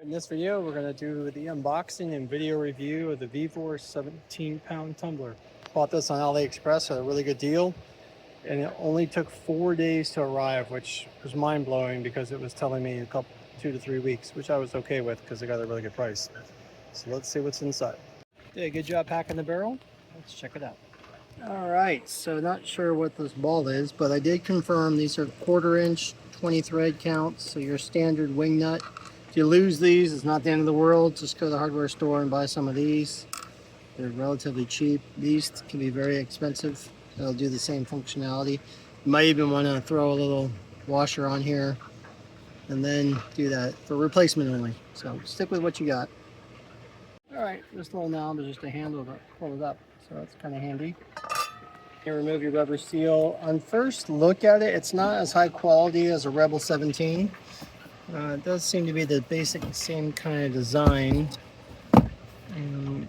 In this video, we're going to do the unboxing and video review of the Vevor 17-pound tumbler. Bought this on AliExpress at a really good deal, and it only took 4 days to arrive, which was mind-blowing because it was telling me 2 to 3 weeks, which I was okay with because I got a really good price. So let's see what's inside. Did a good job packing the barrel. Let's check it out. All right, so not sure what this ball is, but I did confirm these are 1/4 inch, 20 thread counts, so your standard wing nut. If you lose these, it's not the end of the world. Just go to the hardware store and buy some of these. They're relatively cheap. These can be very expensive. They'll do the same functionality. You might even want to throw a little washer on here and then do that for replacement only. So stick with what you got. All right, this little knob is just a handle to pull it up, so that's kind of handy. You remove your rubber seal. On first look at it, it's not as high quality as a Rebel 17. It does seem to be the basic same kind of design. And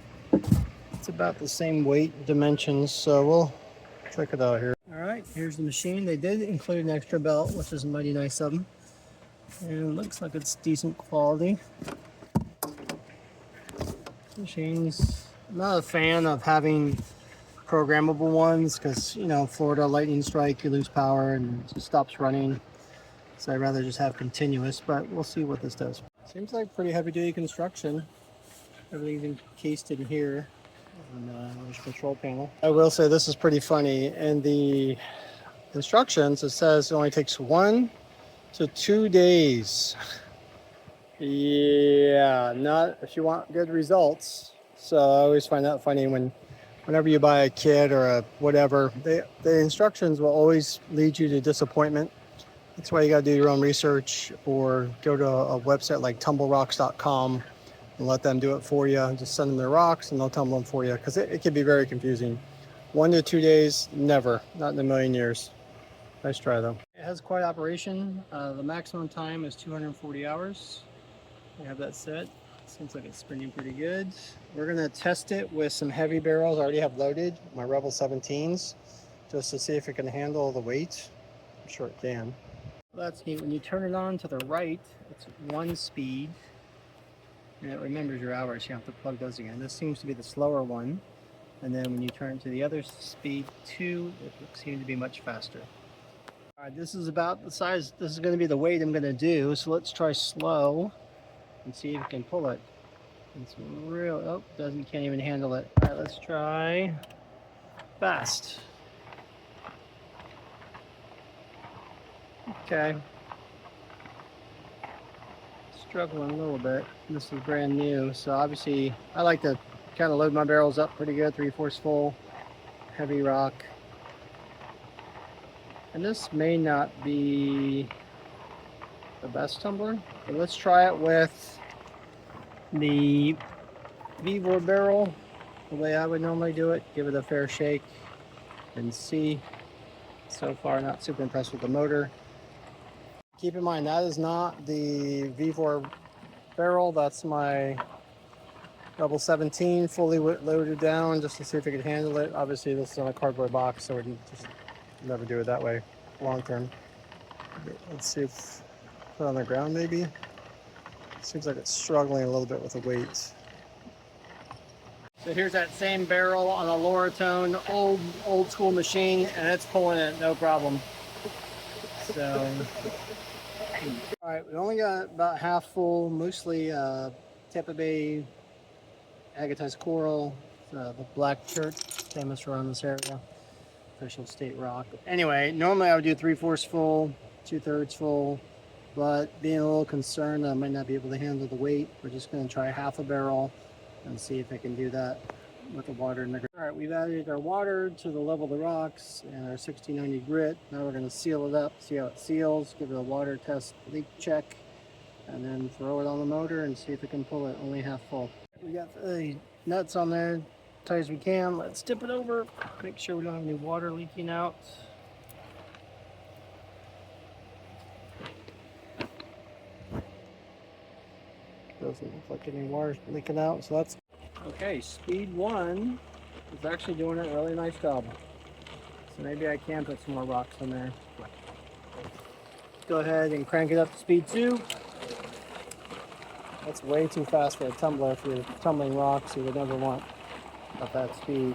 it's about the same weight dimensions, so we'll check it out here. All right, here's the machine. They did include an extra belt, which is mighty nice of them. And it looks like it's decent quality. Machines. I'm not a fan of having programmable ones because, you know, Florida lightning strike, you lose power and it just stops running. So I'd rather just have continuous, but we'll see what this does. Seems like pretty heavy duty construction. Everything's encased in here. And there's a control panel. I will say this is pretty funny. In the instructions, it says it only takes 1 to 2 days. Yeah, not if you want good results. So I always find that funny whenever you buy a kit or a whatever, the instructions will always lead you to disappointment. That's why you got to do your own research or go to a website like tumblerocks.com and let them do it for you. Just send them their rocks and they'll tumble them for you because it can be very confusing. 1 to 2 days, never, not in a million years. Nice try though. It has quiet operation. The maximum time is 240 hours. We have that set. Seems like it's spinning pretty good. We're gonna test it with some heavy barrels I already have loaded, my Rebel 17s, just to see if it can handle the weight. I'm sure it can. That's neat. When you turn it on to the right, it's 1 speed, and it remembers your hours. You have to plug those again. This seems to be the slower one. And then when you turn it to the other speed, 2, it seems to be much faster. All right, this is about the size. This is gonna be the weight I'm gonna do. So let's try slow and see if it can pull it. It's real, can't even handle it. All right, let's try fast. Okay. Struggling a little bit. This is brand new, so obviously I like to kind of load my barrels up pretty good, 3/4 full, heavy rock. And this may not be the best tumbler, but let's try it with the Vevor barrel the way I would normally do it. Give it a fair shake and see. So far, not super impressed with the motor. Keep in mind, that is not the Vevor barrel. That's my Rebel 17 fully loaded down just to see if it could handle it. Obviously, this is on a cardboard box, so we'd just never do it that way long term. Let's see if put it on the ground maybe. Seems like it's struggling a little bit with the weight. So here's that same barrel on a Lortone, old school machine, and it's pulling it no problem. So, all right, we only got about half full, mostly Tampa Bay agatized coral, the black chert, famous around this area, official state rock. Anyway, normally I would do 3/4 full, 2/3 full. But being a little concerned I might not be able to handle the weight, we're just going to try half a barrel and see if I can do that with the water in the ground. All right, we've added our water to the level of the rocks and our 1690 grit. Now we're going to seal it up, see how it seals, give it a water test leak check, and then throw it on the motor and see if it can pull it only half full. We got the nuts on there tight as we can. Let's tip it over, make sure we don't have any water leaking out. Doesn't look like any water's leaking out, so that's okay. Speed 1 is actually doing a really nice job. So maybe I can put some more rocks in there. Go ahead and crank it up to speed 2. That's way too fast for a tumbler. If you're tumbling rocks, you would never want at that speed.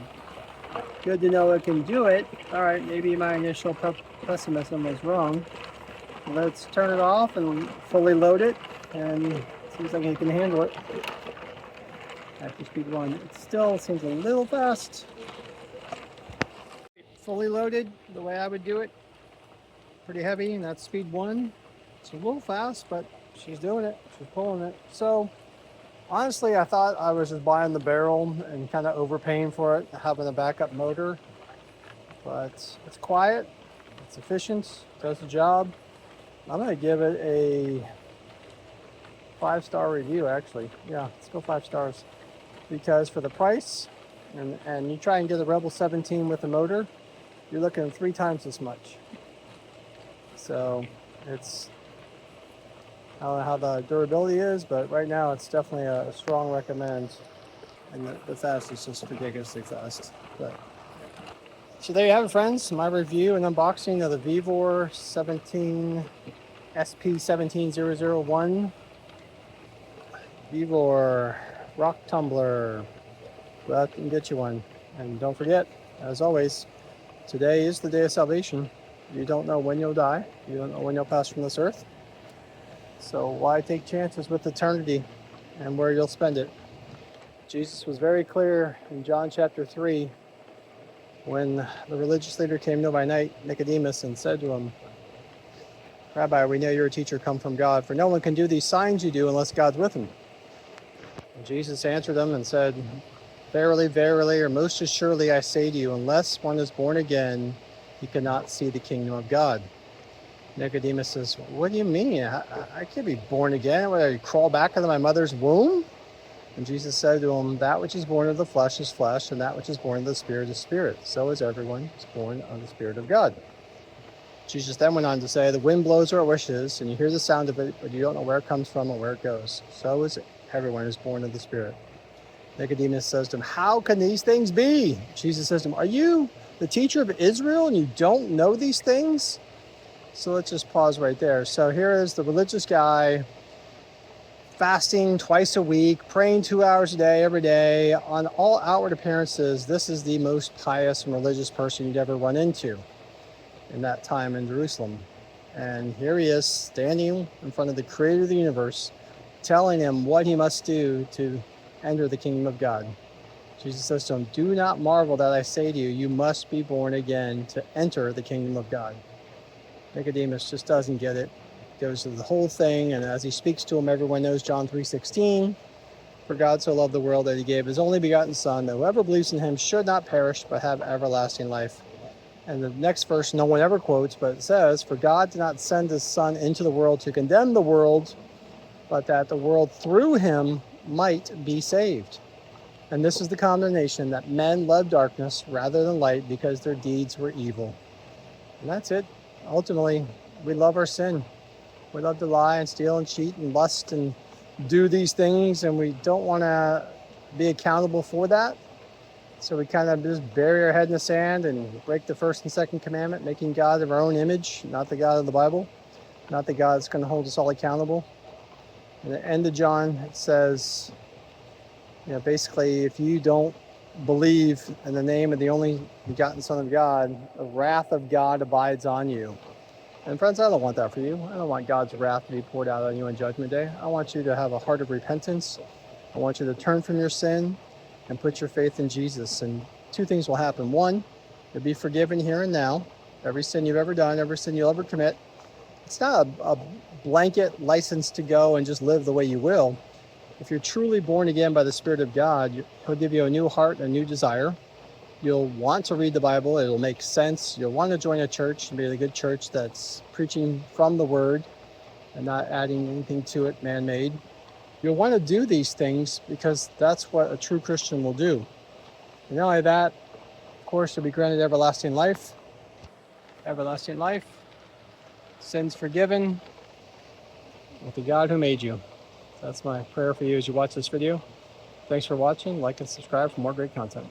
Good to know it can do it. All right, maybe my initial pessimism was wrong. Let's turn it off and fully load it, and it seems like it can handle it. After speed 1, it still seems a little fast. Fully loaded, the way I would do it, pretty heavy, and that's speed 1. It's a little fast, but she's doing it. She's pulling it. So honestly, I thought I was just buying the barrel and kind of overpaying for it, having a backup motor. But it's quiet, it's efficient, does the job. I'm going to give it a 5-star review, actually. Yeah, let's go 5 stars. Because for the price, and you try and get a Rebel 17 with a motor, you're looking at 3 times as much. So it's, I don't know how the durability is, but right now it's definitely a strong recommend. And the fast is just ridiculously fast. But so there you have it, friends. My review and unboxing of the Vevor SP-17-001 Vevor rock tumbler. Go out and get you one. And don't forget, as always, today is the day of salvation. You don't know when you'll die. You don't know when you'll pass from this earth. So why take chances with eternity and where you'll spend it? Jesus was very clear in John chapter 3 when the religious leader came to him by night, Nicodemus, and said to him, Rabbi, we know you're a teacher come from God, for no one can do these signs you do unless God's with him. And Jesus answered them and said, Verily, verily, or most assuredly I say to you, unless one is born again, he cannot see the kingdom of God. Nicodemus says, what do you mean? I can't be born again. Would I crawl back into my mother's womb? And Jesus said to him, that which is born of the flesh is flesh, and that which is born of the spirit is spirit. So is everyone who's born of the Spirit of God. Jesus then went on to say, the wind blows where it wishes, and you hear the sound of it, but you don't know where it comes from or where it goes. So is everyone who's born of the Spirit. Nicodemus says to him, how can these things be? Jesus says to him, are you the teacher of Israel and you don't know these things? So let's just pause right there. So here is the religious guy fasting twice a week, praying 2 hours a day, every day. On all outward appearances, this is the most pious and religious person you'd ever run into in that time in Jerusalem. And here he is standing in front of the creator of the universe, telling him what he must do to enter the kingdom of God. Jesus says to him, do not marvel that I say to you, you must be born again to enter the kingdom of God. Nicodemus just doesn't get it. Goes through the whole thing, and as he speaks to him, everyone knows John 3:16. For God so loved the world that he gave his only begotten Son, that whoever believes in him should not perish, but have everlasting life. And the next verse no one ever quotes, but it says, for God did not send his Son into the world to condemn the world, but that the world through him might be saved. And this is the condemnation, that men love darkness rather than light because their deeds were evil. And that's it. Ultimately, we love our sin. We love to lie and steal and cheat and lust and do these things, and we don't want to be accountable for that. So we kind of just bury our head in the sand and break the first and second commandment, making God of our own image, not the God of the Bible, not the God that's going to hold us all accountable. At the end of John, it says, basically, if you don't believe in the name of the only begotten Son of God, the wrath of God abides on you. And friends, I don't want that for you. I don't want God's wrath to be poured out on you on Judgment Day. I want you to have a heart of repentance. I want you to turn from your sin and put your faith in Jesus. And 2 things will happen. 1, you'll be forgiven here and now. Every sin you've ever done, every sin you'll ever commit. It's not a blanket license to go and just live the way you will. If you're truly born again by the Spirit of God, he'll give you a new heart, a new desire. You'll want to read the Bible. It'll make sense. You'll want to join a church and be a good church that's preaching from the Word and not adding anything to it man-made. You'll want to do these things because that's what a true Christian will do. And not only that, of course, you'll be granted everlasting life. Everlasting life. Sins forgiven with the God who made you. That's my prayer for you as you watch this video. Thanks for watching. Like and subscribe for more great content.